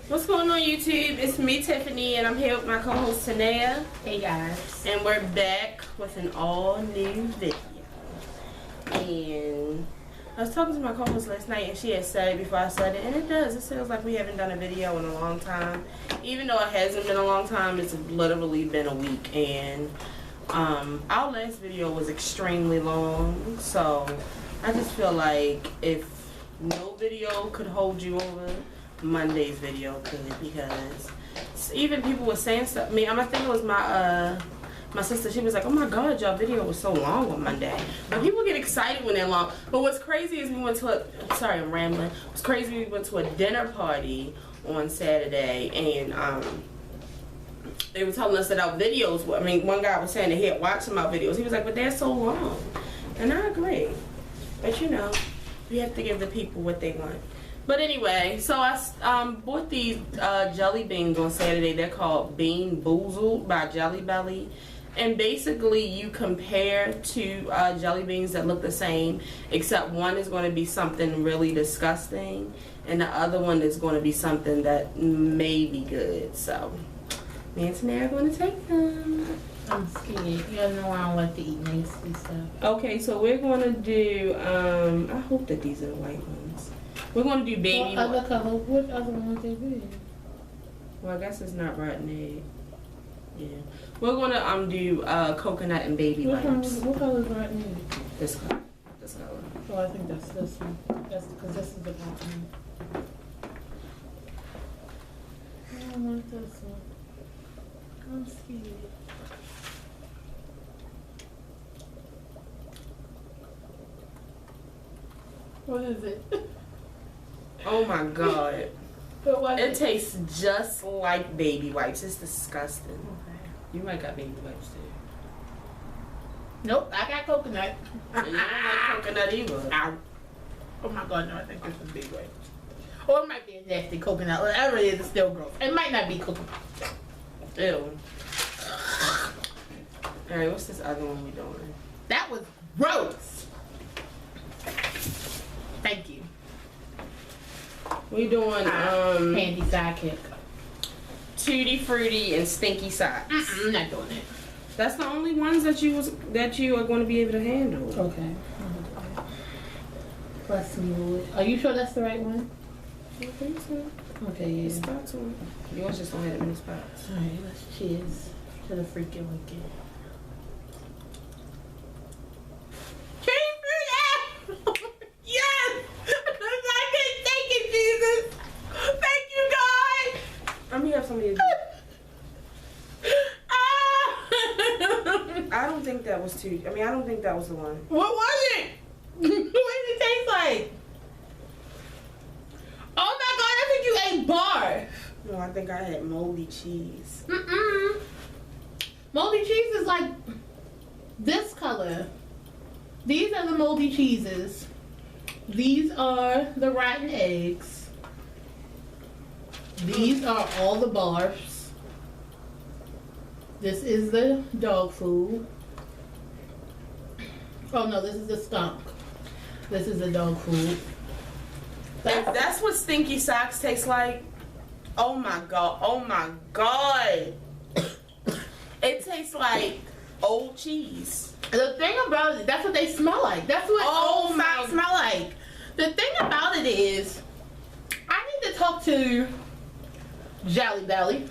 What's going on, YouTube? It's me, Tiffany, and I'm here with my co-host Tanea. Hey guys. And we're back with an all-new video. And I was talking to my co-host last night, and she had said it before I said it, and it does. It feels like we haven't done a video in a long time. Even though it hasn't been a long time, it's literally been a week. And our last video was extremely long, so I just feel like if no video could hold you over, Monday's video could, because even people were saying stuff. I think it was my sister. She was like, "Oh my God, y'all video was so long on Monday." But people get excited when they're long. But what's crazy is we went to sorry, I'm rambling. What's crazy, we went to a dinner party on Saturday, and they were telling us that our videos. One guy was saying that he had watched some of our videos. He was like, "But they're so long," and I agree. But you know, we have to give the people what they want. But anyway, so I bought these jelly beans on Saturday. They're called Bean Boozled by Jelly Belly. And basically you compare two jelly beans that look the same, except one is going to be something really disgusting and the other one is going to be something that may be good. So me and Tanea are going to take them. I'm scared. You guys know I don't like to eat nasty stuff. Okay, so we're going to do, I hope that these are the white ones. We're going to do baby. What other color? What other one would they be? Well, I guess it's not rotten egg. Yeah. We're going to do coconut and baby wipes. What color is rotten egg? This color. This color. Oh, I think that's this one. That's because this is the rotten. I don't want this one. I'm scared. What is it? Oh my God. What was It tastes just like baby wipes. It's disgusting. Okay. You might got baby wipes too. Nope, I got coconut. And you don't like coconut either. Ow. Oh my God, no, I think this is big wipes. Or it might be a nasty coconut. Whatever it is, it's still gross. It might not be coconut. Ew. Alright, what's this other one we doing? That was gross. Thank you. We doing Handy sidekick. Tutti Frutti and Stinky Socks. I'm not doing it. That's the only ones that you are going to be able to handle. Okay. Bless me, Lord. Are you sure that's the right one? I think so. Okay, yeah. Spots on. Yours just don't have that many spots. Alright, let's cheers to the freaking wicked. Yes! I can take it, Jesus! Thank you, God! Let me have some of these. I don't think that was I don't think that was the one. What was it? What did it taste like? Oh my God, I think you ate bar. No, I think I had moldy cheese. Moldy cheese is like this color. These are the moldy cheeses. These are the rotten eggs. These are all the bars. This is the dog food. Oh no, this is the skunk. This is the dog food. If that's what Stinky Socks tastes like, oh my God, oh my God. It tastes like old cheese. The thing about it, that's what they smell like. That's what old socks smell like. The thing about it is, I need to talk to Jelly Belly,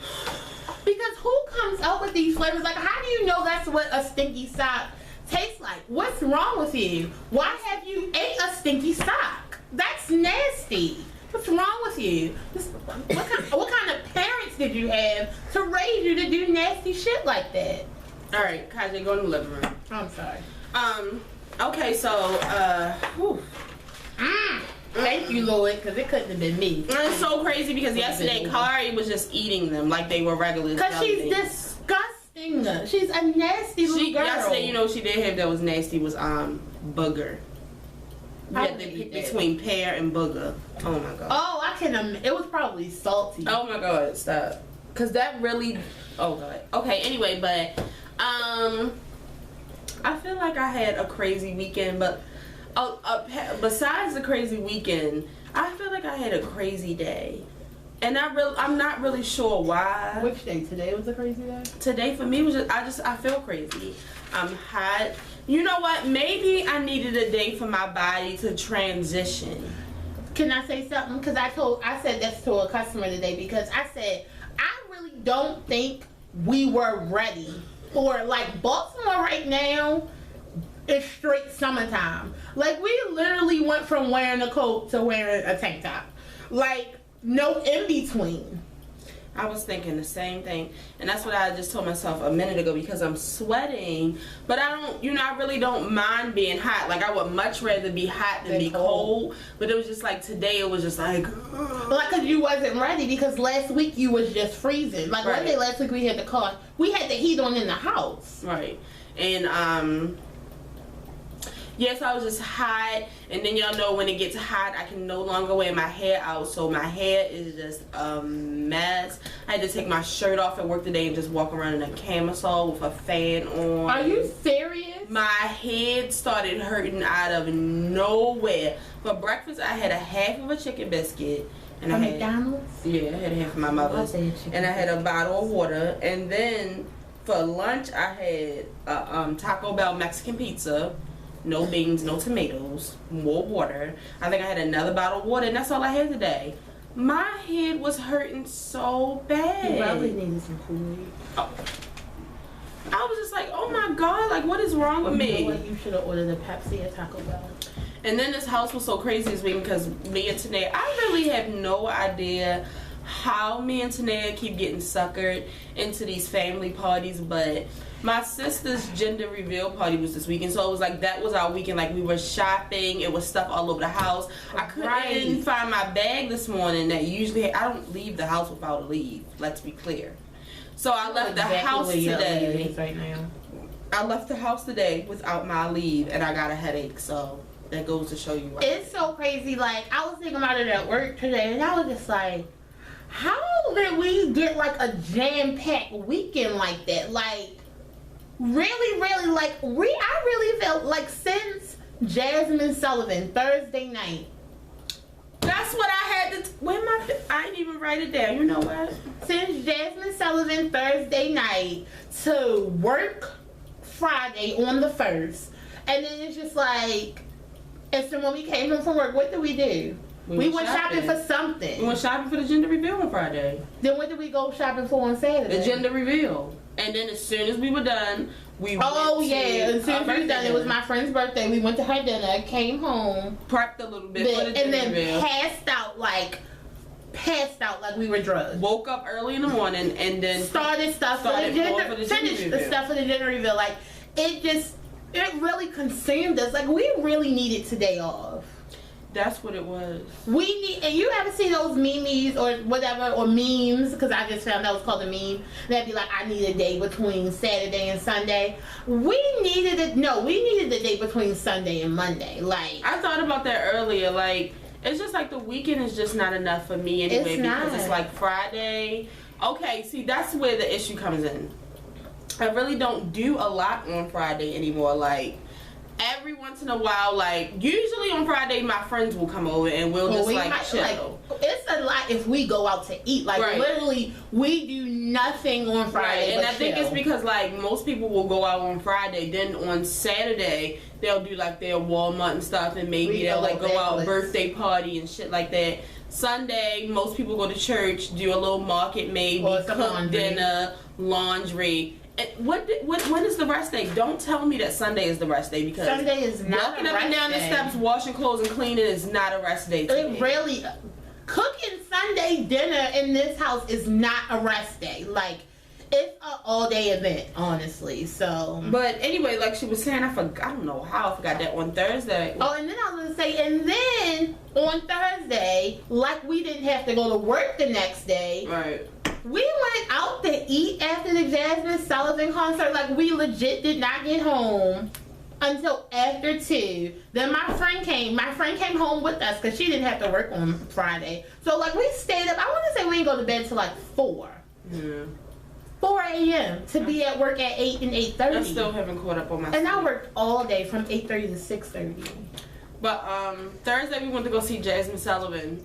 because who comes up with these flavors? Like, how do you know that's what a stinky sock tastes like? What's wrong with you? Why have you ate a stinky sock? That's nasty. What's wrong with you? What kind of parents did you have to raise you to do nasty shit like that? All right, Kaja, go in the living room. I'm sorry. Okay, so, Thank you, Lord, because it couldn't have been me. And it's so crazy because yesterday Kari was just eating them like they were regular. Because she's disgusting. She's a nasty little girl. Yesterday, you know, she did have that was nasty was booger. You had to pick between pear and booger. Oh my God. Oh, I can. It was probably salty. Oh my God, stop. Cause that really. Oh God. Okay. Anyway, but I feel like I had a crazy weekend, but besides the crazy weekend, I feel like I had a crazy day. And I'm not really sure why. Which day? Today was a crazy day? Today for me was I feel crazy. I'm hot. You know what? Maybe I needed a day for my body to transition. Can I say something? Because I said this to a customer today because I said, I really don't think we were ready for, like, Baltimore right now is straight summertime. Like, we literally went from wearing a coat to wearing a tank top. Like, no in between. I was thinking the same thing, and that's what I just told myself a minute ago because I'm sweating, but I really don't mind being hot. Like, I would much rather be hot than be cold, but it was just like today it was just like, like, because you wasn't ready because last week you was just freezing. Like, one day last week we had the heat on in the house. Right. And yes, I was just hot, and then y'all know when it gets hot, I can no longer wear my hair out, so my hair is just a mess. I had to take my shirt off at work today and just walk around in a camisole with a fan on. Are you serious? My head started hurting out of nowhere. For breakfast, I had a half of a chicken biscuit. And From McDonald's? Yeah, I had half of my mother's. And I had a bottle of water, and then for lunch, I had a Taco Bell Mexican pizza. No beans, no tomatoes, more water. I think I had another bottle of water, and that's all I had today. My head was hurting so bad. You probably needed some Kool-Aid. Oh. I was just like, oh my God, like, what is wrong with me? You know what? You should have ordered a Pepsi at Taco Bell. And then this house was so crazy this week because me and Tanea, I really have no idea how me and Tanea keep getting suckered into these family parties, but my sister's gender reveal party was this weekend, so it was like that was our weekend. Like, we were shopping, it was stuff all over the house. I couldn't find my bag this morning. That usually I don't leave the house without a leave. Let's be clear. So I left the house today. Right now. I left the house today without my leave, and I got a headache. So that goes to show you. Why. It's so crazy. Like, I was thinking about it at work today, and I was just like, how did we get like a jam-packed weekend like that? Like, really, like, I really felt like since Jazmine Sullivan Thursday night. That's what I had to. I didn't even write it down. You know what? Since Jazmine Sullivan Thursday night to work Friday on the 1st, and then it's just like, and so when we came home from work, what did we do? We went shopping for something. We went shopping for the gender reveal on Friday. Then what did we go shopping for on Saturday? The gender reveal. And then as soon as we were done, we went as soon as we were done, it was my friend's birthday. We went to her dinner, came home, prepped a little bit for the gender reveal, and then passed out like we were drugged. Woke up early in the morning and then finished the stuff for the gender reveal. Like, it really consumed us. Like, we really needed today off. That's what it was. And you ever see those memes or whatever, or memes, because I just found that was called a meme, that'd be like, I need a day between Saturday and Sunday. We needed the day between Sunday and Monday. Like, I thought about that earlier. Like, it's just like the weekend is just not enough for me anyway, because it's like Friday. Okay, see, that's where the issue comes in. I really don't do a lot on Friday anymore. Like, every once in a while, like, usually on Friday my friends will come over and we'll just chill. Like, it's a lot if we go out to eat. Like, literally, we do nothing on Friday. And I think it's because, like, most people will go out on Friday, then on Saturday they'll do like their Walmart and stuff, and maybe they'll like go out birthday party and shit like that. Sunday, most people go to church, do a little market, maybe cook dinner, laundry. When is the rest day? Don't tell me that Sunday is the rest day, because Sunday is not walking up and down the steps, washing clothes and cleaning is not a rest day. It really, cooking Sunday dinner in this house is not a rest day. Like, it's an all day event, honestly. So, but anyway, like she was saying, I don't know how I forgot that on Thursday. Oh, and then I was gonna say, and then on Thursday, like, we didn't have to go to work the next day. Right. We went out to eat after the Jazmine Sullivan concert. Like, we legit did not get home until after 2. Then my friend came home with us because she didn't have to work on Friday. So, like, we stayed up. I want to say we didn't go to bed till like 4. Yeah. 4 a.m. to be at work at 8 and 8:30. I still haven't caught up on my And I worked all day from 8:30 to 6:30. But Thursday we went to go see Jazmine Sullivan.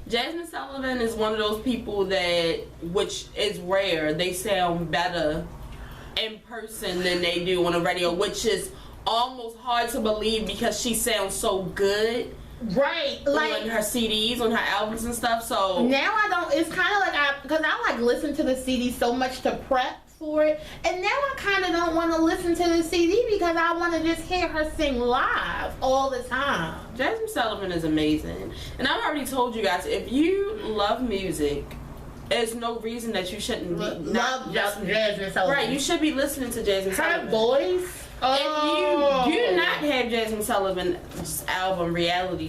Jazmine Sullivan is one of those people that, which is rare, they sound better in person than they do on the radio, which is almost hard to believe because she sounds so good. Right, like on her CDs, on her albums and stuff. So now I don't. It's kind of like because I like listen to the CD so much to prep for it, and now I kind of don't want to listen to the CD because I want to just hear her sing live all the time. Jazmine Sullivan is amazing, and I've already told you guys, if you love music, there's no reason that you shouldn't love Jazmine Sullivan. Right, you should be listening to Jazmine Sullivan. Her voice. If you do not have Jazmine Sullivan's album reality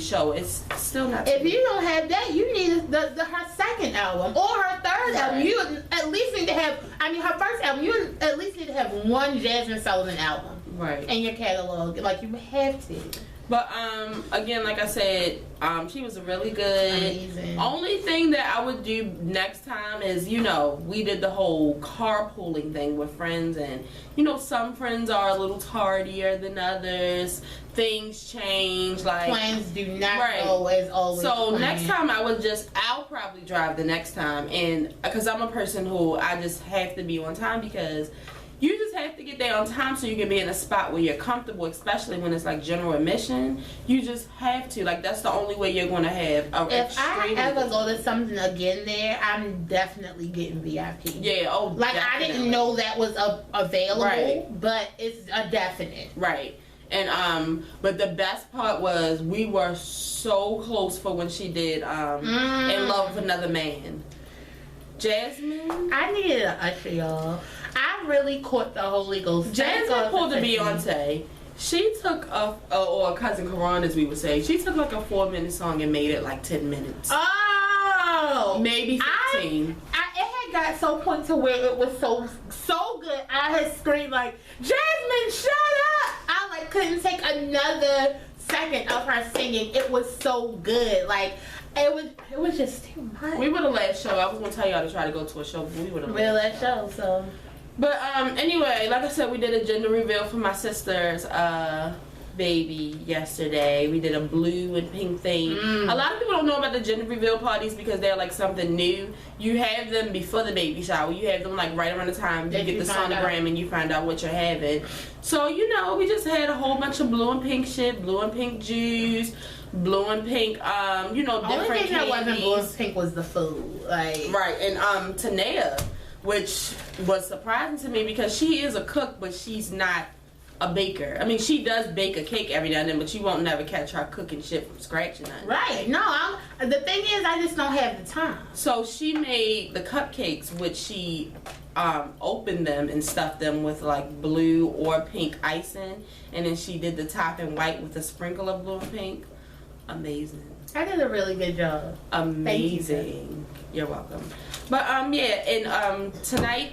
show, it's still not. If you don't have that, you need her second album or her third album. You at least need to have. I mean, her first album. You at least need to have one Jazmine Sullivan album, right, in your catalog. Like you have to. But again, like I said, she was really good. Amazing. Only thing that I would do next time is, we did the whole carpooling thing with friends, and some friends are a little tardier than others. Things change, like plans do not go as always. So planned. next time I'll probably drive the next time, and because I'm a person who I just have to be on time because. You just have to get there on time so you can be in a spot where you're comfortable, especially when it's like general admission. You just have to. Like, that's the only way you're going to have a If I ever go to something again there, I'm definitely getting VIP. Yeah, like, definitely. I didn't know that was available, right. But it's a definite. Right. And, but the best part was we were so close for when she did In Love with Another Man. Jazmine? I needed an usher, y'all. I really caught the Holy Ghost. Jazmine pulled a Beyonce. She took or Cousin Karan, as we would say, she took like a 4-minute song and made it like 10 minutes. Oh! Maybe 15. It had got so point to where it was so good. I had screamed like, Jazmine, shut up! I like couldn't take another second of her singing. It was so good. Like, it was just too much. We were the last show. I was gonna tell y'all to try to go to a show, but we were the last show. So, but anyway, like I said, we did a gender reveal for my sister's baby yesterday. We did a blue and pink theme. A lot of people don't know about the gender reveal parties because they're like something new. You have them before the baby shower. You have them like right around the time you get the sonogram and you find out what you're having. So we just had a whole bunch of blue and pink shit, blue and pink juice. Blue and pink, different only thing candies. that wasn't blue and pink was the food, like right. And Tanea, which was surprising to me because she is a cook, but she's not a baker. I mean, she does bake a cake every now and then, but you won't never catch her cooking shit from scratch and nothing. Right. No, the thing is, I just don't have the time. So she made the cupcakes, which she opened them and stuffed them with like blue or pink icing, and then she did the top in white with a sprinkle of blue and pink. Amazing. I did a really good job. Amazing. You're welcome. But and tonight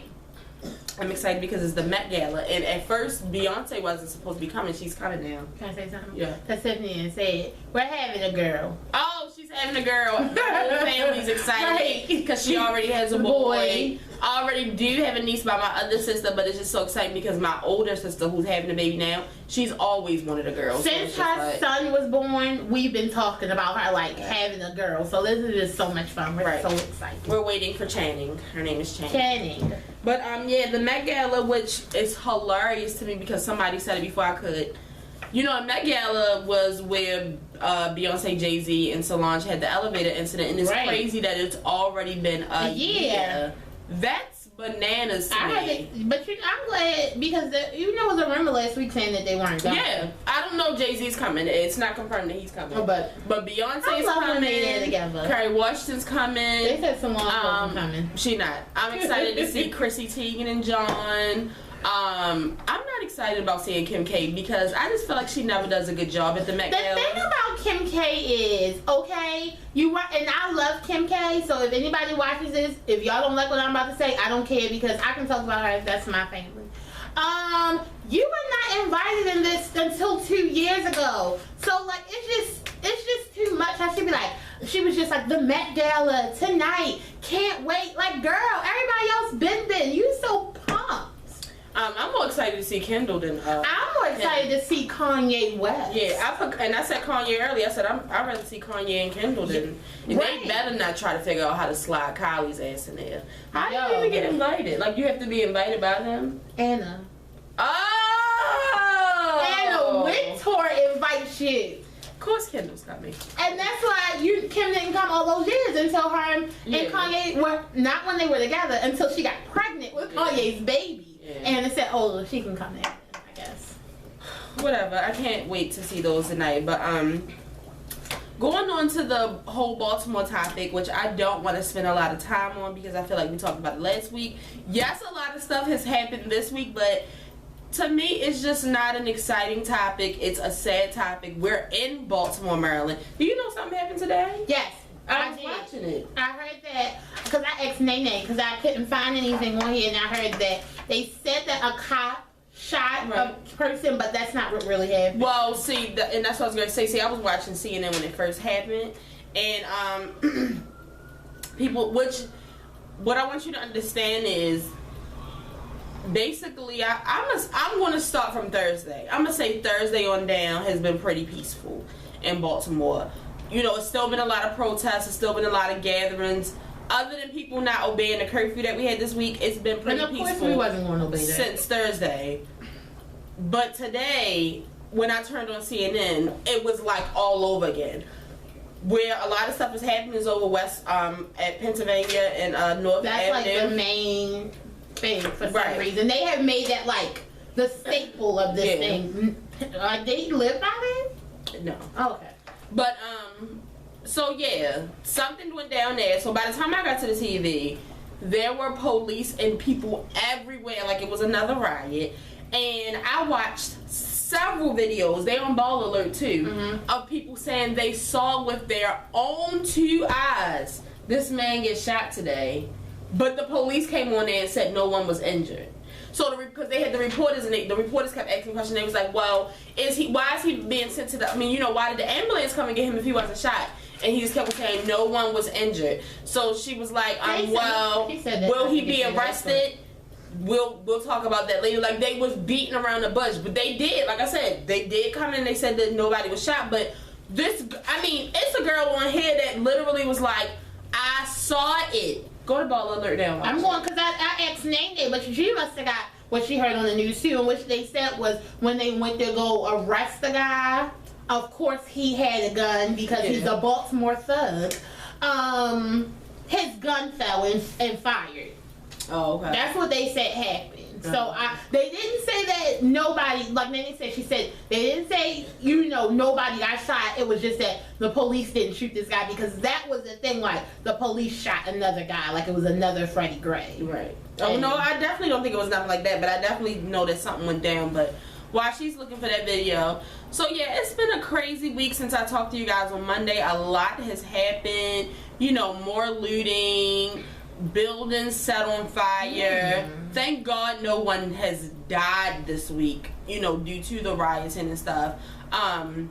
I'm excited because it's the Met Gala, and at first Beyonce wasn't supposed to be coming. She's coming now. Can I say something? Yeah. Because Tiffany said we're having a girl. Oh, she's having a girl. The whole family's excited because she already has a boy. I already do have a niece by my other sister, but it's just so exciting because my older sister, who's having a baby now, she's always wanted a girl. Since her son was born, we've been talking about her like having a girl. So this is just so much fun. We're so excited. We're waiting for Channing. Her name is Channing. Channing. But the Met Gala, which is hilarious to me because somebody said it before I could. Met Gala was where Beyonce, Jay-Z, and Solange had the elevator incident, and it's crazy that it's already been a year. That's bananas to me. But I'm glad because it was a rumor last week saying that they weren't coming. Yeah, I don't know. Jay-Z's coming. It's not confirmed that he's coming. But Beyonce's coming. Together. Kerry Washington's coming. They said Solange wasn't coming. She not. I'm excited to see Chrissy Teigen and John. I'm not excited about seeing Kim K because I just feel like she never does a good job at the Met Gala. The thing about Kim K is, and I love Kim K, so if anybody watches this, if y'all don't like what I'm about to say, I don't care because I can talk about her if that's my family. You were not invited in this until 2 years ago. So like it's just too much. She was just like the Met Gala tonight. Can't wait. Like girl, everybody else been. You so pumped. I'm more excited to see Kendall than I'm more excited to see Kanye West. Yeah, I said Kanye earlier. I said I'd rather see Kanye and Kendall than. And right. They better not try to figure out how to slide Kylie's ass in there. How do you even get invited? Like, you have to be invited by them? Anna. Oh! Anna Wintour invites you. Of course Kendall's coming. And that's why Kim didn't come all those years until her and Kanye were, not when they were together, until she got pregnant with Kanye's baby. Yeah. And it said, oh, she can come there, I guess. Whatever. I can't wait to see those tonight. But going on to the whole Baltimore topic, which I don't want to spend a lot of time on because I feel like we talked about it last week. Yes, a lot of stuff has happened this week, but to me, it's just not an exciting topic. It's a sad topic. We're in Baltimore, Maryland. Do you know something happened today? Yes. I was watching it. I heard that because I asked Nene because I couldn't find anything on here, and I heard that they said that a cop shot a person, but that's not what really happened. Well, see, and that's what I was going to say. See, I was watching CNN when it first happened, and people, what I want you to understand is, basically, I'm going to start from Thursday. I'm going to say Thursday on down has been pretty peaceful in Baltimore. You know, it's still been a lot of protests. It's still been a lot of gatherings. Other than people not obeying the curfew that we had this week, it's been pretty peaceful. Of course we wasn't going to obey that since Thursday. But today, when I turned on CNN, it was like all over again. Where a lot of stuff is happening is over west at Pennsylvania and North Avenue. That's like the main thing for some reason. They have made that like the staple of this thing. They live by it? No. Oh, okay. But so yeah, something went down there. So by the time I got to the TV, there were police and people everywhere, like it was another riot. And I watched several videos, they on Ball Alert too, of people saying they saw with their own 2 eyes this man get shot today. But the police came on there and said no one was injured. So because they had the reporters, and the reporters kept asking questions. They was like, well, why is he being sent to the, I mean, you know, why did the ambulance come and get him if he wasn't shot? And he just kept saying no one was injured. So she was like, well, will he be arrested? We'll talk about that later. Like, they was beating around the bush, but they did, like I said, they did come in and they said that nobody was shot. But this, I mean, it's a girl on here that literally was like, I saw it. Go to Ball Alert now. I'm going because I asked Nene, but she must have got what she heard on the news too, and which they said was when they went to go arrest the guy. Of course, he had a gun because he's a Baltimore thug. His gun fell and fired. Oh, okay. That's what they said happened. So they didn't say that nobody, like Nene said, she said they didn't say, you know, nobody got shot. It was just that the police didn't shoot this guy because that was the thing, like the police shot another guy, like it was another Freddie Gray. Right. Oh no, I definitely don't think it was nothing like that, but I definitely know that something went down. But while she's looking for that video, so yeah, it's been a crazy week since I talked to you guys on Monday. A lot has happened. You know, more looting. Buildings set on fire. Thank God no one has died this week, you know, due to the rioting and stuff. Well,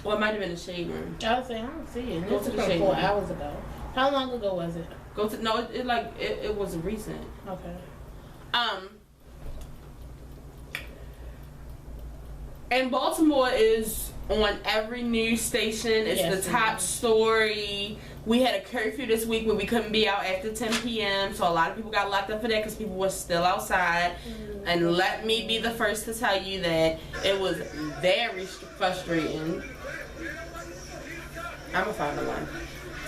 it might have been a shade room. I was saying, I don't see it. This was from 4 hours ago. How long ago was it? It was recent. Okay. And Baltimore is on every news station. It's the top story. We had a curfew this week where we couldn't be out after 10 p.m. So a lot of people got locked up for that because people were still outside. And let me be the first to tell you that it was very frustrating. I'm gonna find the one.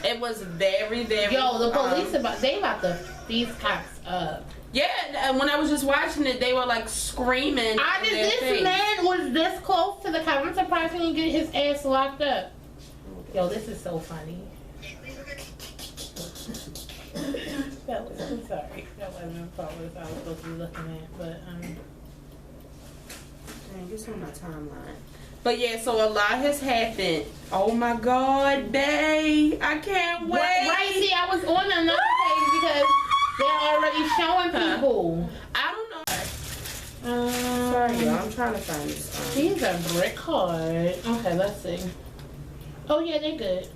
It was very, very. Yo, the police about to these cops up. Yeah, and when I was just watching it, they were like screaming. This man was this close to the cop. I'm surprised he didn't get his ass locked up. Yo, this is so funny. I'm sorry. That wasn't what I was supposed to be looking at, but dang, it's on my timeline. But yeah, so a lot has happened. Oh my God, babe, I can't wait. Right, see, I was on another page because they're already showing people. I don't know. Sorry, y'all. I'm trying to find this. These are brick hard. Okay, let's see. Oh yeah, they're good.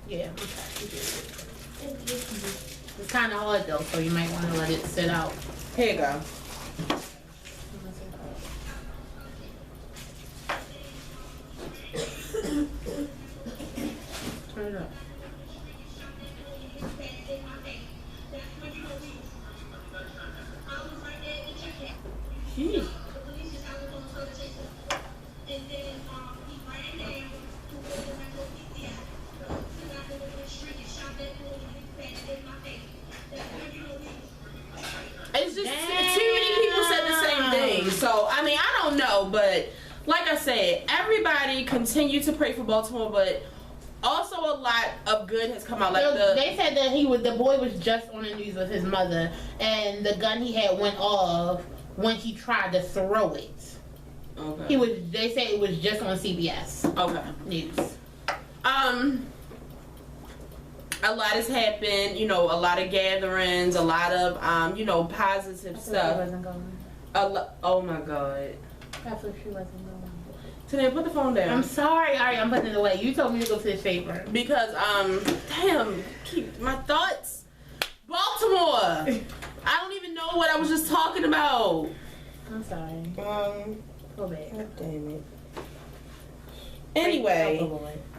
Yeah, okay. It's kind of hard though, so you might want to let it sit out. Here you go. Turn it up. Jeez. It's just too many people said the same thing. So, I mean, I don't know, but like I said, everybody continue to pray for Baltimore, but also a lot of good has come out. Like they said that the boy was just on the news with his mother, and the gun he had went off when he tried to throw it. Okay. They said it was just on CBS. Okay. News. A lot has happened, you know, a lot of gatherings, a lot of, you know, positive stuff. She wasn't going. Oh my God. That's what she wasn't going. Today, put the phone down. I'm sorry. All right, I'm putting it away. You told me to go to the paper. Because, damn, keep my thoughts. Baltimore. I don't even know what I was just talking about. I'm sorry. Go back. God damn it. Anyway,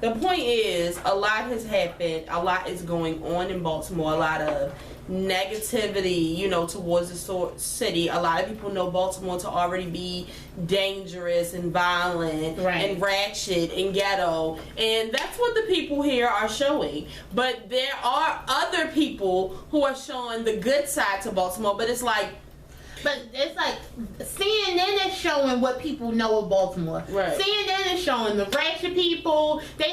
the point is, a lot has happened. A lot is going on in Baltimore. A lot of negativity, you know, towards the city. A lot of people know Baltimore to already be dangerous and violent and ratchet and ghetto. And that's what the people here are showing. But there are other people who are showing the good side to Baltimore. But it's like, CNN is showing what people know of Baltimore. Right. CNN is showing the ratchet people. They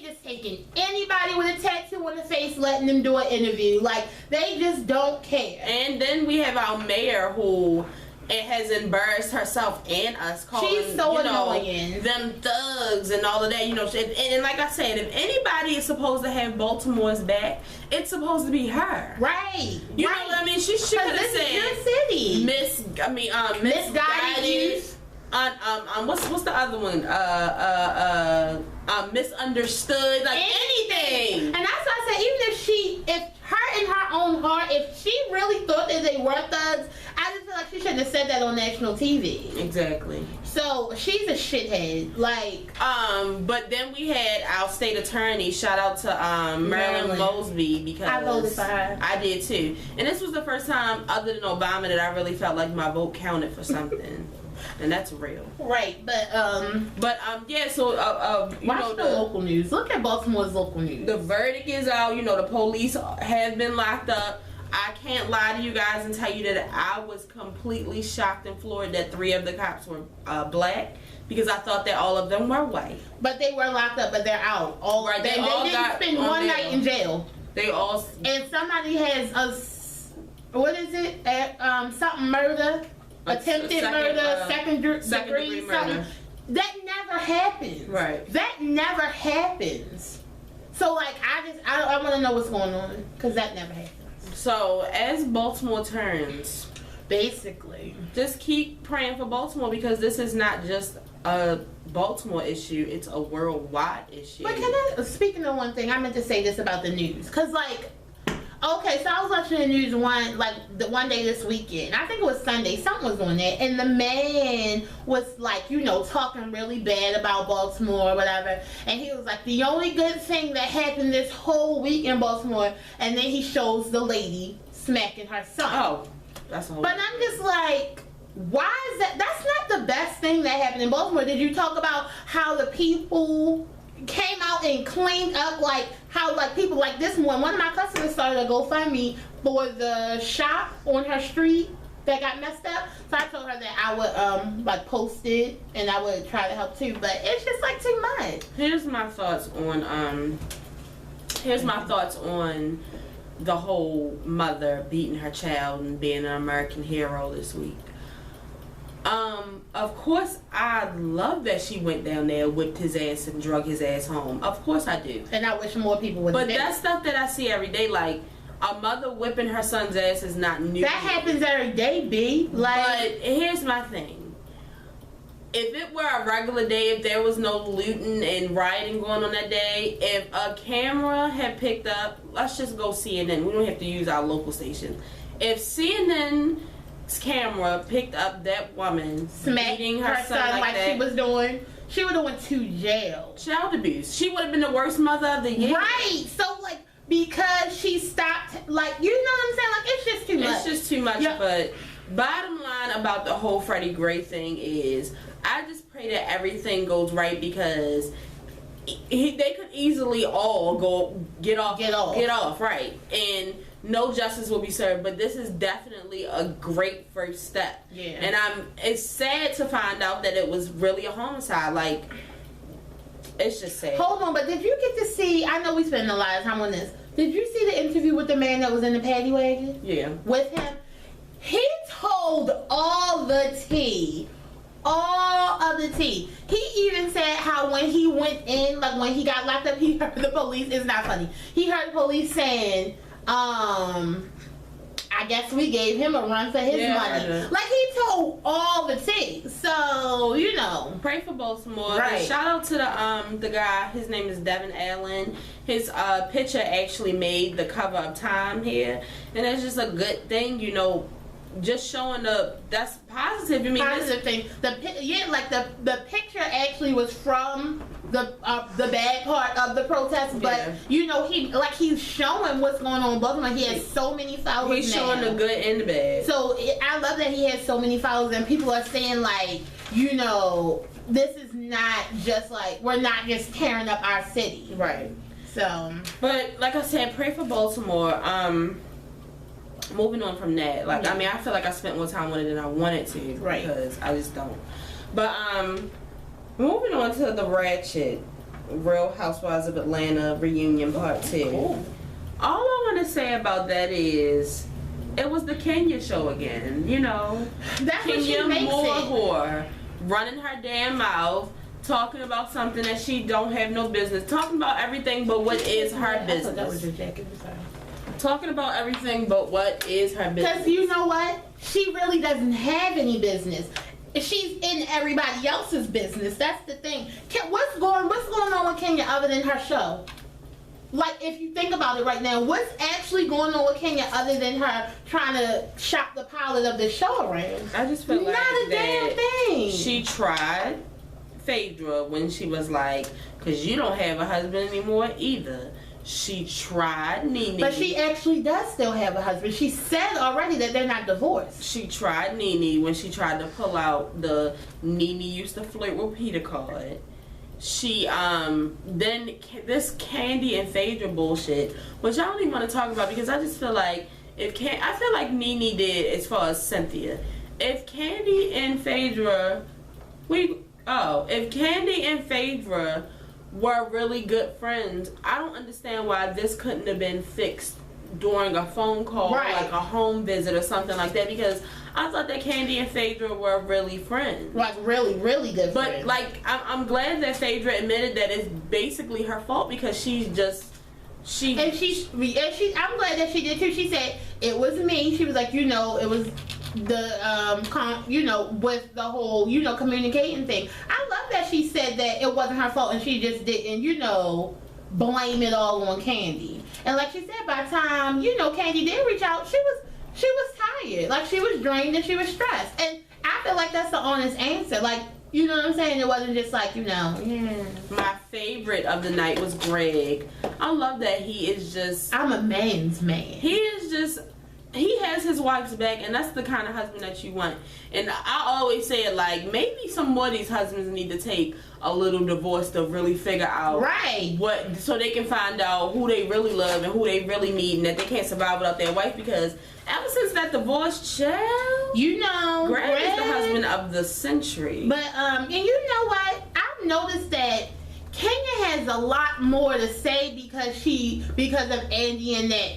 just taking anybody with a tattoo on the face, letting them do an interview. Like, they just don't care. And then we have our mayor who has embarrassed herself and us, calling, she's so annoying, them thugs and all of that. You know, and like I said, if anybody is supposed to have Baltimore's back, it's supposed to be her. Right. You know what I mean? She should have said, your city. Misguided. What's the other one? Misunderstood. Like anything. And that's why I said, if her in her own heart, if she really thought that they were thugs, I just feel like she shouldn't have said that on national TV. Exactly. So she's a shithead. Like, but then we had our state attorney. Shout out to Marilyn Mosby, because I voted for her. I did too. And this was the first time, other than Obama, that I really felt like my vote counted for something. And that's real. Right, yeah, so watch the local news. Look at Baltimore's local news. The verdict is out. You know, the police have been locked up. I can't lie to you guys and tell you that I was completely shocked and floored that 3 of the cops were black, because I thought that all of them were white. But they were locked up, but they're out. They didn't spend one night in jail. They all. And somebody has what is it? Something murder. Attempted murder, second degree murder. That never happens. Right. That never happens. So, like, I want to know what's going on, because that never happens. So, as Baltimore turns, basically, just keep praying for Baltimore, because this is not just a Baltimore issue, it's a worldwide issue. But speaking of one thing, I meant to say this about the news, because, like, okay, so I was watching the news one day this weekend. I think it was Sunday. Something was on there, and the man was like, you know, talking really bad about Baltimore or whatever. And he was like, the only good thing that happened this whole week in Baltimore, and then he shows the lady smacking her son. Oh, that's a whole. But I'm just like, why is that? That's not the best thing that happened in Baltimore. Did you talk about how the people came out and cleaned up, like how like people like this one of my customers started a GoFundMe for the shop on her street that got messed up. So I told her that I would like post it and I would try to help too, but it's just like too much. Here's my thoughts on the whole mother beating her child and being an American hero this week. Of course I love that she went down there, whipped his ass and drug his ass home. Of course I do. And I wish more people would. But that's stuff that I see every day. Like, a mother whipping her son's ass is not new. That happens every day, B. Like, but here's my thing. if it were a regular day, if there was no looting and rioting going on that day, if a camera had picked up, let's just go CNN. We don't have to use our local station. If CNN's camera picked up that woman smacking her son like that, she was doing, she would have went to jail. Child abuse. She would have been the worst mother of the year. Right. So like, because she stopped, like, you know what I'm saying? Like, it's just too much. It's just too much. Yep. But bottom line about the whole Freddie Gray thing is, I just pray that everything goes right, because they could easily all get off, right, and no justice will be served. But this is definitely a great first step. Yeah. And it's sad to find out that it was really a homicide. Like, it's just sad. Hold on, but did you get to see? I know we spent a lot of time on this. Did you see the interview with the man that was in the paddy wagon? Yeah. With him, he told all the tea. All of the tea. He even said how when he went in, like when he got locked up, he heard the police. It's not funny. He heard the police saying, I guess we gave him a run for his money. Like, he told all the tea. So, you know. Pray for Baltimore. Right. And shout out to the guy. His name is Devin Allen. His picture actually made the cover of Time here. And it's just a good thing, you know. Just showing that's positive. I mean, positive thing. The picture actually was from the bad part of the protest, but you know, he's showing what's going on in Baltimore. He has so many followers. He's showing the good and the bad. So I love that he has so many followers, and people are saying, like, you know, this is not just like, we're not just tearing up our city, right? So, but like I said, pray for Baltimore. Moving on from that, like, I mean, I feel like I spent more time with it than I wanted to, right? Because I just don't. But moving on to the ratchet Real Housewives of Atlanta reunion part 2. Cool. All I want to say about that is, it was the Kenya show again. You know, that's Kenya what she makes whore running her damn mouth, talking about something that she don't have no business, talking about everything but what is her business. I thought that was your jacket. Sorry. Talking about everything but what is her business. Because you know what? She really doesn't have any business. She's in everybody else's business. That's the thing. What's going on with Kenya other than her show? Like, if you think about it right now, what's actually going on with Kenya other than her trying to shop the pilot of the show around? I just feel like not a damn thing. She tried Phaedra when she was like, because you don't have a husband anymore either. She tried Nene. But she actually does still have a husband. She said already that they're not divorced. She tried Nene when she tried to pull out the Nene used to flirt with Peter card. She, then this Candy and Phaedra bullshit, which I don't even want to talk about, because I just feel like I feel like Nene did as far as Cynthia. If Candy and Phaedra, if Candy and Phaedra were really good friends, I don't understand why this couldn't have been fixed during a phone call, right, like a home visit or something like that, because I thought that Candy and Phaedra were really friends. Like, really, really good friends. But, like, I'm glad that Phaedra admitted that it's basically her fault, because I'm glad that she did too. She said, it was me. She was like, you know, it was the with the whole, you know, communicating thing. I love that she said that it wasn't her fault and she just didn't, you know, blame it all on Candy. And like she said, by the time, you know, Candy did reach out, she was tired. Like, she was drained and she was stressed. And I feel like that's the honest answer. Like, you know what I'm saying? It wasn't just like, you know, yeah. My favorite of the night was Greg. I love that he is just, I'm a man's man. He has his wife's back, and that's the kind of husband that you want. And I always say it, like, maybe some more of these husbands need to take a little divorce to really figure out so they can find out who they really love and who they really need, and that they can't survive without their wife, because ever since that divorce, child, you know, Greg is the husband of the century. But and you know what? I've noticed that Kenya has a lot more to say because of Andy, and that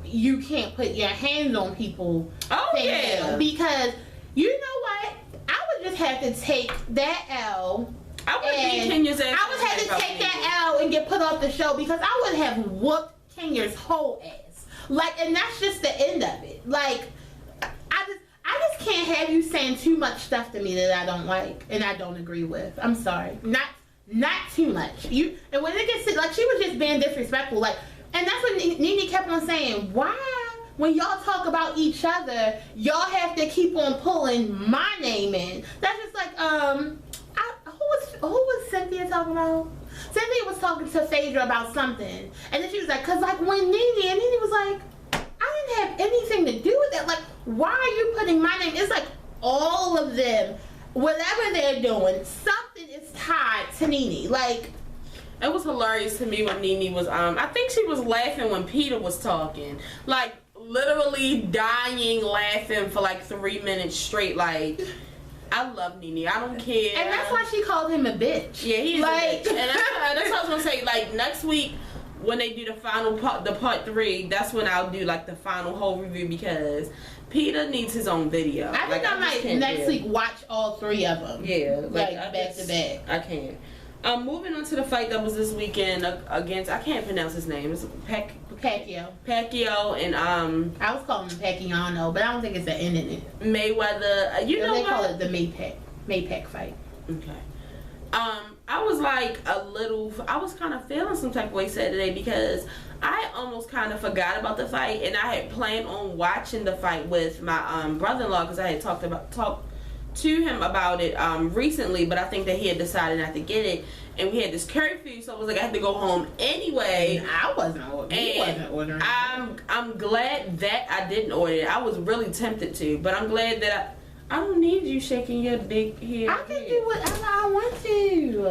you can't put your hands on people. Oh yeah. Because you know what? I would just have to take that L. I would beat Kenya's ass. I would have to take that L and get put off the show, because I would have whooped Kenya's whole ass. Like, and that's just the end of it. Like, I I just can't have you saying too much stuff to me that I don't like and I don't agree with. I'm sorry. Not too much. And when it gets to, like, she was just being disrespectful. Like, and that's what Nene kept on saying. Why, when y'all talk about each other, y'all have to keep on pulling my name in? That's just like, who was Cynthia talking about? Cynthia was talking to Phaedra about something. And then she was like, because, like, when Nene was like, I didn't have anything to do with that. Like, why are you putting my name? It's like all of them, whatever they're doing, something is tied to Nene. Like, it was hilarious to me when Nene was I think she was laughing when Peter was talking. Like, literally dying laughing for like 3 minutes straight. Like, I love Nene. I don't care. And that's why she called him a bitch. Yeah, he is like, a bitch. And that's what I was gonna say. Like, next week when they do the final part, the part 3, that's when I'll do like the final whole review, because Peter needs his own video. I think I might next week watch all 3 of them. Yeah, like back to back. I can't. Moving on to the fight that was this weekend against, I can't pronounce his name. It's Pacquiao. And I was calling him Pacquiao, but I don't think it's an N in it. Mayweather. You know they what? call it the Maypac fight. Okay. I was like I was kind of feeling some type of way Saturday, because I almost kind of forgot about the fight, and I had planned on watching the fight with my brother-in-law, because I had talked to him about it recently, but I think that he had decided not to get it, and we had this curfew, so I was like, I had to go home anyway. And I wasn't ordering. I'm glad that I didn't order it. I was really tempted to, but I'm glad that I don't need you shaking your big head. I can do whatever I want to.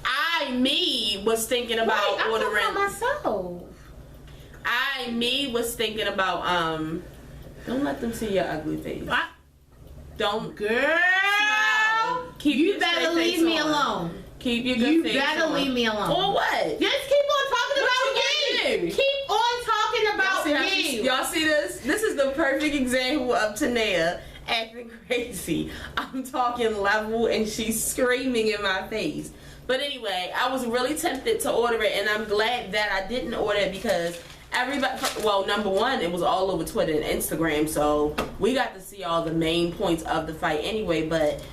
I was thinking about ordering. I'm talking about myself. Was thinking about don't let them see your ugly face. Don't, girl. Smile. You better leave me alone. Keep your good face on. You better leave me alone. Or what? Just keep on talking about you. Keep on talking about you. Y'all see this? This is the perfect example of Tanea acting crazy. I'm talking level and she's screaming in my face. But anyway, I was really tempted to order it, and I'm glad that I didn't order it, because everybody, well, number one, it was all over Twitter and Instagram, so we got to see all the main points of the fight anyway. But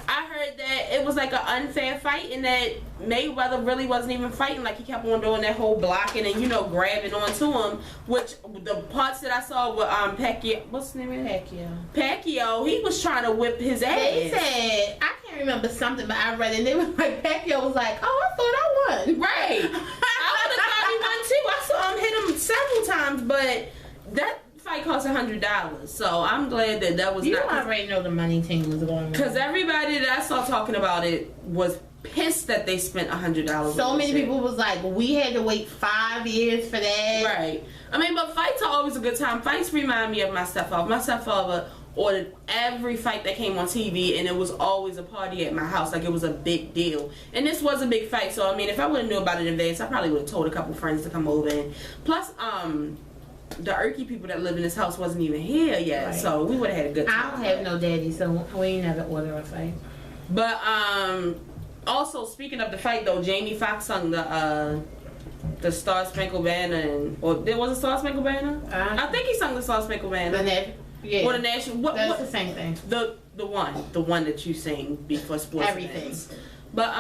I heard that it was like an unfair fight, and that Mayweather really wasn't even fighting. Like, he kept on doing that whole blocking and, grabbing onto him, which the parts that I saw were Pacquiao, what's the name of it? Pacquiao, he was trying to whip his ass. They said, I can't remember something, but I read it, and they was like, Pacquiao was like, oh, I thought I won. Right. I would have thought he won too. I saw him hit him several times, but that fight cost $100, so I'm glad that was not. You already know the money team was going on. Because everybody that I saw talking about it was pissed that they spent $100. So many people was like, we had to wait 5 years for that. Right. I mean, but fights are always a good time. Fights remind me of my stepfather. My stepfather ordered every fight that came on TV, and it was always a party at my house. Like, it was a big deal. And this was a big fight, so I mean, if I would have knew about it in advance, I probably would have told a couple friends to come over. And plus, the Erky people that live in this house wasn't even here yet, right. So we would have had a good time. I don't have no daddy, so we ain't never order a fight. But also, speaking of the fight though, Jamie Foxx sung the Star Spangled Banner, or there was a Star Spangled Banner. I think he sung the Star Spangled Banner. Or the national. That's the same thing. The one that you sing before sports. Everything. Events. But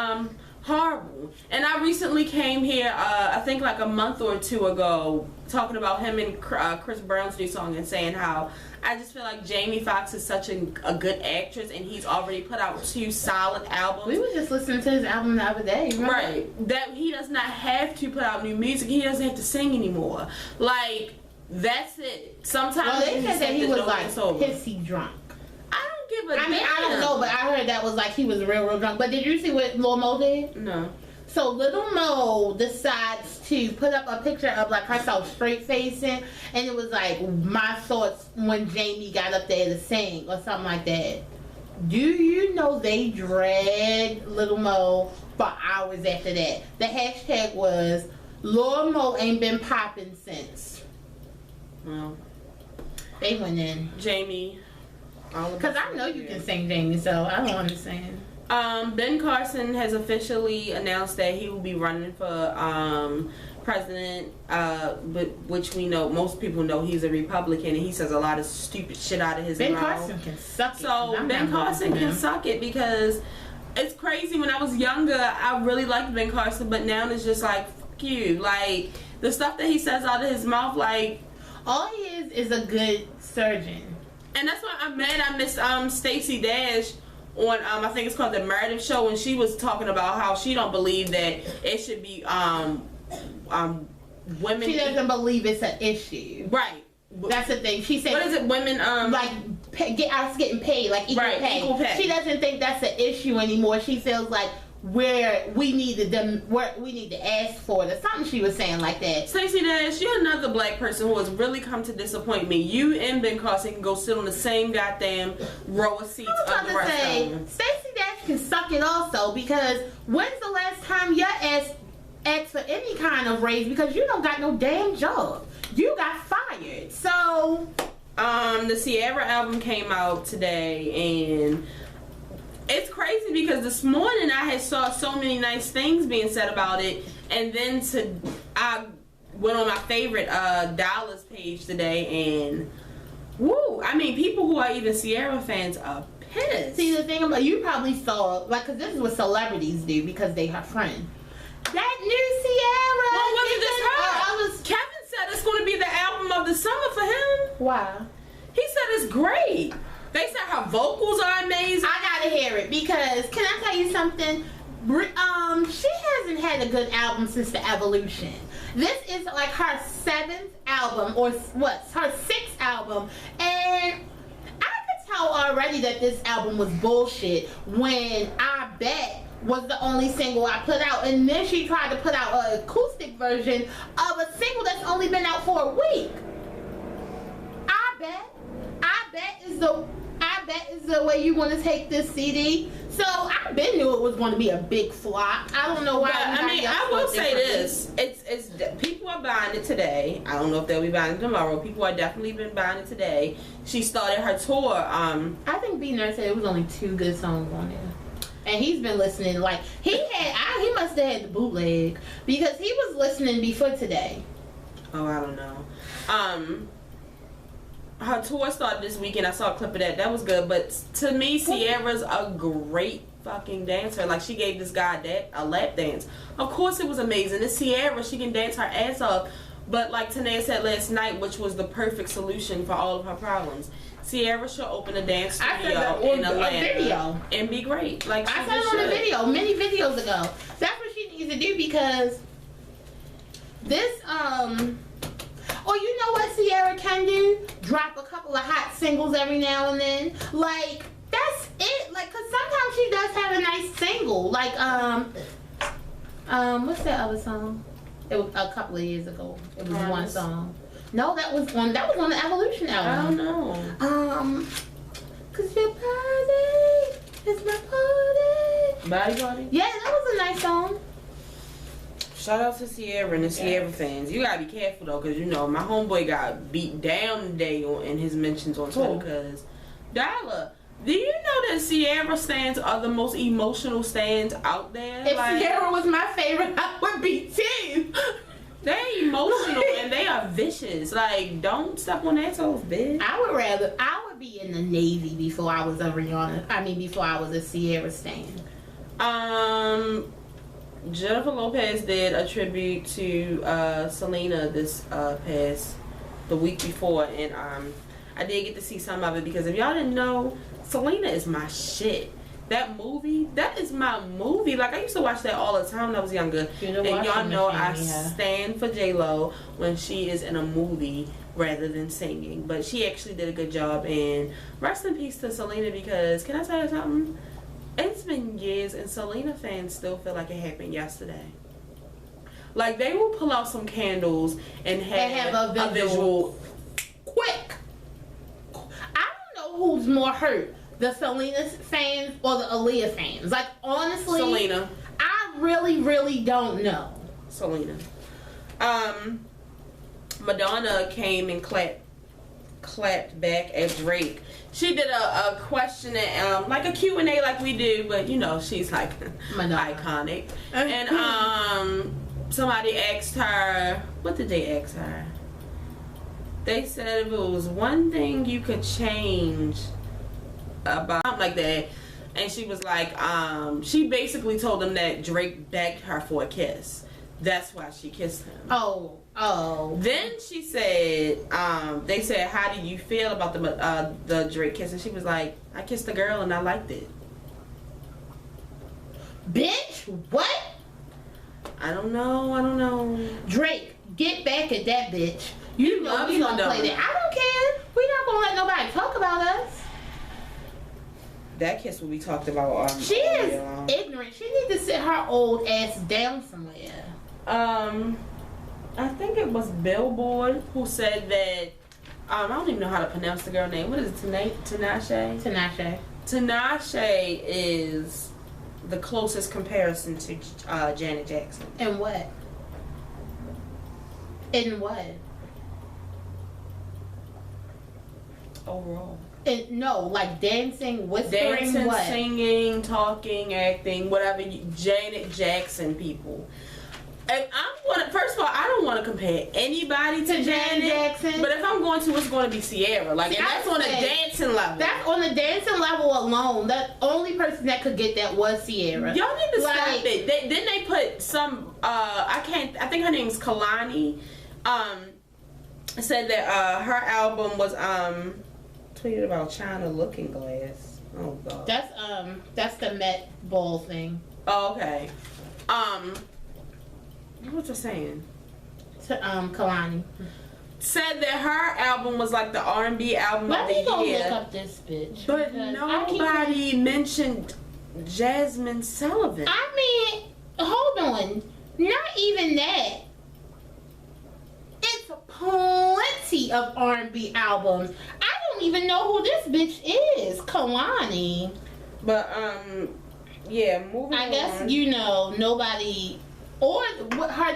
horrible. And I recently came here, I think like a month or two ago, talking about him and Chris Brown's new song, and saying how I just feel like Jamie Foxx is such a good actress, and he's already put out 2 solid albums. We were just listening to his album the other day, remember? Right. That he does not have to put out new music. He doesn't have to sing anymore. Like, that's it. Sometimes they said that he was like pissy drunk. I don't give a damn. I mean, I don't know, but I heard that was like he was real drunk. But did you see what Lil Mo did? No. So Little Mo decides to put up a picture of like herself straight facing, and it was like my thoughts when Jamie got up there to sing or something like that. Do you know they dragged Little Mo for hours after that? The hashtag was Lil Mo ain't been popping since. Well, they went in. Jamie. Because I know you can sing, Jamie, so I don't understand. Ben Carson has officially announced that he will be running for president, but which we know, most people know he's a Republican, and he says a lot of stupid shit out of his mouth. Ben Carson can suck it. So Ben Carson can suck it, because it's crazy. When I was younger, I really liked Ben Carson, but now it's just like, fuck you. Like, the stuff that he says out of his mouth, like, all he is a good surgeon. And that's why I'm mad I missed Stacey Dash on I think it's called the Meredith Show, and she was talking about how she don't believe that it should be women. She doesn't believe it's an issue. Right. That's the thing. She said, what is it? Women get us getting paid, like equal pay. Equal pay. She doesn't think that's an issue anymore. She feels like we need to ask for it, or something she was saying like that. Stacey Dash, you're another black person who has really come to disappoint me. You and Ben Carson can go sit on the same goddamn row of seats. I was about to say, Stacey Dash can suck it also, because when's the last time your ass asked for any kind of raise, because you don't got no damn job. You got fired. So the Ciara album came out today, and it's crazy because this morning I had saw so many nice things being said about it, and then I went on my favorite Dollars page today, and woo! I mean, people who are even Ciara fans are pissed. See, the thing about, you probably saw, like, because this is what celebrities do because they her friend. That new Ciara. Well, wasn't this her? Kevin said it's going to be the album of the summer for him. Why? He said it's great. They said her vocals are amazing. I gotta hear it, because can I tell you something? She hasn't had a good album since the Evolution. This is like her 7th album, or what? Her 6th album, and I could tell already that this album was bullshit when I Bet was the only single I put out, and then she tried to put out an acoustic version of a single that's only been out for a week. I bet is the way you want to take this CD. So I been knew it was going to be a big flop. I don't know why. I mean, I will say this: it's people are buying it today. I don't know if they'll be buying it tomorrow. People are definitely been buying it today. She started her tour. I think B-Nerd said it was only 2 good songs on there, and he's been listening. Like he must have had the bootleg, because he was listening before today. Oh, I don't know. Her tour started this weekend. I saw a clip of that. That was good. But to me, Ciara's a great fucking dancer. Like, she gave this guy a lap dance. Of course it was amazing. It's Ciara. She can dance her ass off. But like Tanea said last night, which was the perfect solution for all of her problems, Ciara should open a dance studio in Atlanta and be great. Like, I said it on the video many videos ago. That's what she needs to do, because this or you know what Ciara can do? Drop a couple of hot singles every now and then. Like, that's it. Like, cause sometimes she does have a nice single. Like, what's that other song? It was a couple of years ago. It was one song. No, that was on the Evolution album. I don't know. Cause your party is my party. Body Party? Yeah, that was a nice song. Shout out to Ciara and the Ciara fans. You gotta be careful though, cause you know my homeboy got beat down today in his mentions on Twitter. Cause Darla, do you know that Ciara stands are the most emotional stands out there? If Ciara was my favorite, I would be too. They emotional and they are vicious. Like, don't step on assholes, bitch. I would be in the Navy before I was a Rihanna. I mean, before I was a Ciara stan. Jennifer Lopez did a tribute to Selena the week before, and I did get to see some of it, because if y'all didn't know, Selena is my shit. That movie, that is my movie. Like, I used to watch that all the time when I was younger. And y'all know I stand for J-Lo when she is in a movie rather than singing. But she actually did a good job, and rest in peace to Selena, because can I tell you something? It's been years, and Selena fans still feel like it happened yesterday. Like, they will pull out some candles and have a visual. Quick! I don't know who's more hurt, the Selena fans or the Aaliyah fans. Like, honestly, Selena. I really don't know. Selena. Madonna came and clapped clapped back at Drake. She did a question and like a Q&A like we do, but you know she's like iconic. And somebody asked her, what did they ask her? They said if it was one thing you could change about something like that, and she was like, she basically told them that Drake begged her for a kiss. That's why she kissed him. Oh. Then she said, they said, how do you feel about the Drake kiss? And she was like, I kissed a girl and I liked it. Bitch, what? I don't know. Drake, get back at that bitch. You know we don't play that. I don't care. We not gonna let nobody talk about us. That kiss will be talked about. She is ignorant. She needs to sit her old ass down somewhere. I think it was Billboard who said that. I don't even know how to pronounce the girl name. What is it? Tinashe. Tinashe is the closest comparison to Janet Jackson. And what? In what? Overall. No, like dancing, whispering, what? Singing, talking, acting, whatever. Janet Jackson people. And first of all, I don't want to compare anybody to Janet Jackson. But if I'm going to, it's going to be Ciara. Like, and that's on a dancing level. That's on the dancing level alone. The only person that could get that was Ciara. Y'all need to stop it. Then they put some. I think her name's Kalani. Said that her album was tweeted about China Looking Glass. Oh god. That's the Met Ball thing. Oh, okay. What you saying? Kalani said that her album was like the R&B album of the year. Let me go look up this bitch. But nobody mentioned Jazmine Sullivan. I mean, hold on. Not even that. It's plenty of R&B albums. I don't even know who this bitch is. Kalani. But yeah, moving on. I guess nobody. Or her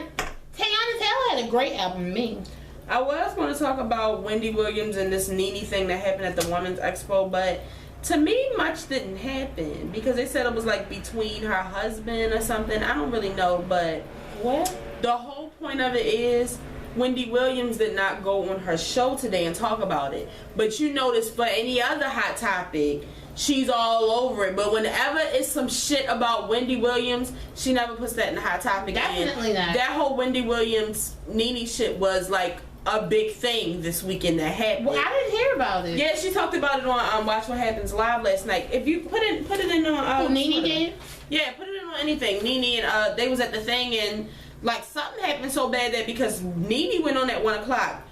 Teyana Taylor had a great album to me. I was going to talk about Wendy Williams and this Nene thing that happened at the Women's Expo, but to me, much didn't happen because they said it was like between her husband or something. I don't really know, but what? The whole point of it is Wendy Williams did not go on her show today and talk about it. But you notice for any other hot topic, she's all over it. But whenever it's some shit about Wendy Williams, she never puts that in the hot topic. Definitely not. That whole Wendy Williams Nene shit was like a big thing this weekend that happened. Well, I didn't hear about it. Yeah, she talked about it on Watch What Happens Live last night. If you put it in on Nene did? Yeah, put it in on anything. Nene and they was at the thing and like something happened so bad that because Nene went on at 1 o'clock.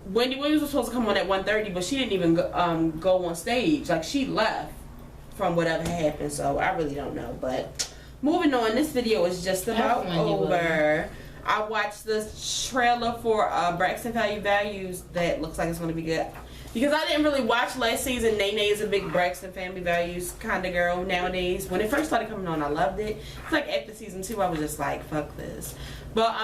Wendy Williams was supposed to come on at 1:30, but she didn't even go on stage. Like, she left from whatever happened, so I really don't know. But moving on, this video is just about over. I watched this trailer for Braxton Family Values that looks like it's going to be good. Because I didn't really watch last season. Nene is a big Braxton Family Values kind of girl nowadays. When it first started coming on, I loved it. It's like after season 2, I was just like, fuck this. But,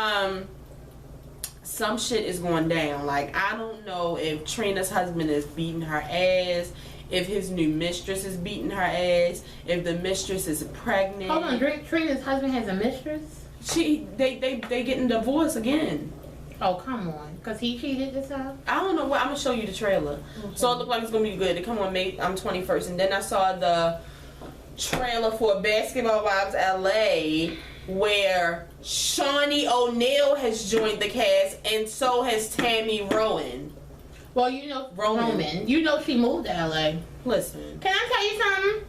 some shit is going down. Like, I don't know if Trina's husband is beating her ass, if his new mistress is beating her ass, if the mistress is pregnant. Hold on, Trina's husband has a mistress? They getting divorced again. Oh, come on. Because he cheated this time? I don't know what. I'm going to show you the trailer. Okay. So it looked like it's going to be good. It come on May 21st. And then I saw the trailer for Basketball Wives LA where Shawnee O'Neal has joined the cast and so has Tammy Rowan. Well, Roman. You know she moved to LA. Listen. Can I tell you something?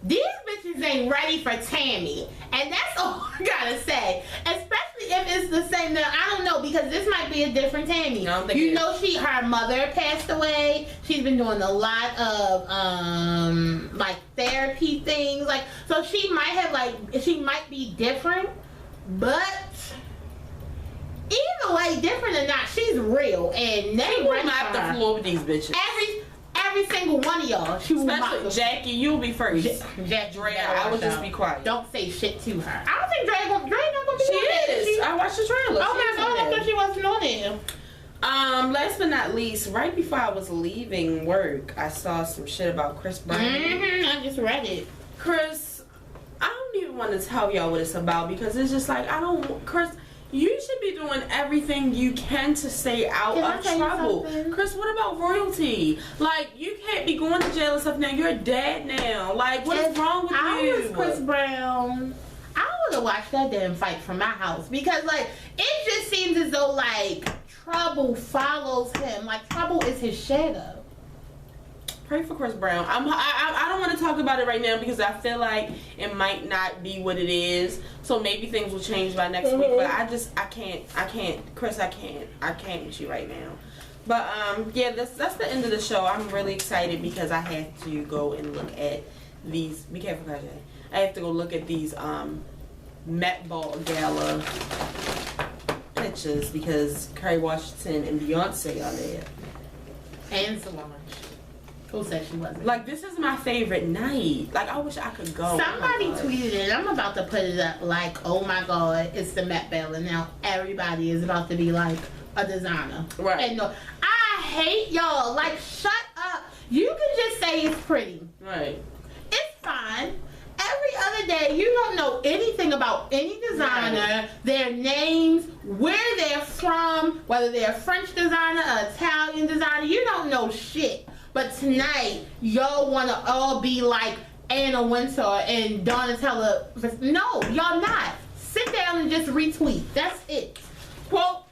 These bitches ain't ready for Tammy. And that's all I gotta say. Especially if it's the same, I don't know, because this might be a different Tammy. I don't think her mother passed away. She's been doing a lot of like therapy things. Like, so she might be different, but either way, different or not, she's real and they will mop the floor with these bitches. Every single one of y'all. She will Especially Jackie, you'll be first. Dre, I would just be quiet. Don't say shit to her. I don't think Dre not gonna be on there. She is. I watched the trailer. Oh my god, I thought she wasn't on there. Last but not least, right before I was leaving work, I saw some shit about Chris Brown. I just read it. Chris, I don't even want to tell y'all what it's about because it's just like, Chris, you should be doing everything you can to stay out of trouble. Chris, what about royalty? Like, you can't be going to jail and stuff now. You're dead now. Like, what is wrong with you? I was Chris Brown. I would have watched that damn fight from my house because, like, it just seems as though, like, trouble follows him. Like, trouble is his shadow. Pray for Chris Brown. I don't want to talk about it right now because I feel like it might not be what it is. So maybe things will change by next week. But I can't. Chris, I can't with you right now. But yeah, that's the end of the show. I'm really excited because I have to go and look at these. Be careful, Kajay. I have to go look at these Met Ball Gala pictures because Kerry Washington and Beyonce are there. And Solange. Who said she wasn't? Like, this is my favorite night. Like, I wish I could go. Somebody tweeted it. I'm about to put it up like, oh my God, it's the Met Gala. Now everybody is about to be like a designer. Right. And no, I hate y'all. Like, shut up. You can just say it's pretty. Right. It's fine. Every other day, you don't know anything about any designer, their names, where they're from, whether they're a French designer, an Italian designer. You don't know shit. But tonight, y'all want to all be like Anna Wintour and Donatella. No, y'all not. Sit down and just retweet. That's it. Quote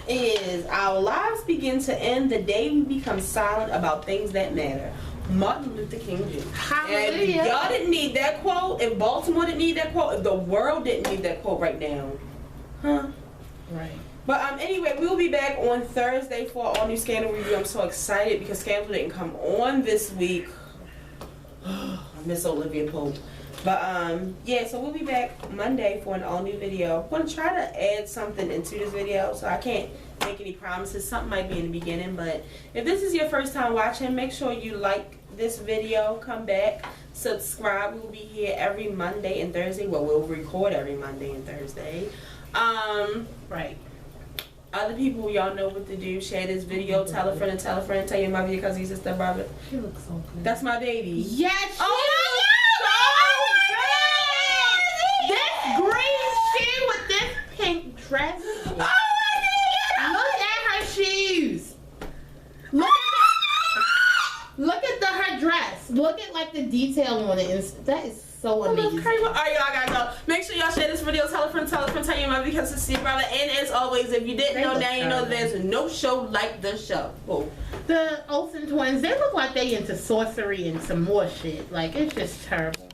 is, our lives begin to end the day we become silent about things that matter. Martin Luther King Jr. Hallelujah. And if y'all didn't need that quote, if Baltimore didn't need that quote, if the world didn't need that quote right now, Right. But anyway, we will be back on Thursday for our all-new Scandal review. I'm so excited because Scandal didn't come on this week. I miss Olivia Pope. But yeah, so we'll be back Monday for an all-new video. I'm going to try to add something into this video, so I can't make any promises. Something might be in the beginning, but if this is your first time watching, make sure you like this video, come back, subscribe. We will be here every Monday and Thursday. Well, we'll record every Monday and Thursday. Right. Other people, y'all know what to do. Share this video, tell a friend, tell your mother, your cousin, your sister, brother. She looks so good. That's my baby. Yes. Oh my God! This green shoe with this pink dress. Oh my God! Look at her shoes. Look at her dress. Look at like the detail on it. That is so amazing. Alright, y'all, I gotta go. Make sure y'all share this video, tell a friend, tell your mother, because it's your brother. And as always, if you didn't know, now you know there's no show like the show. Oh. The Olsen twins, they look like they into sorcery and some more shit. Like, it's just terrible.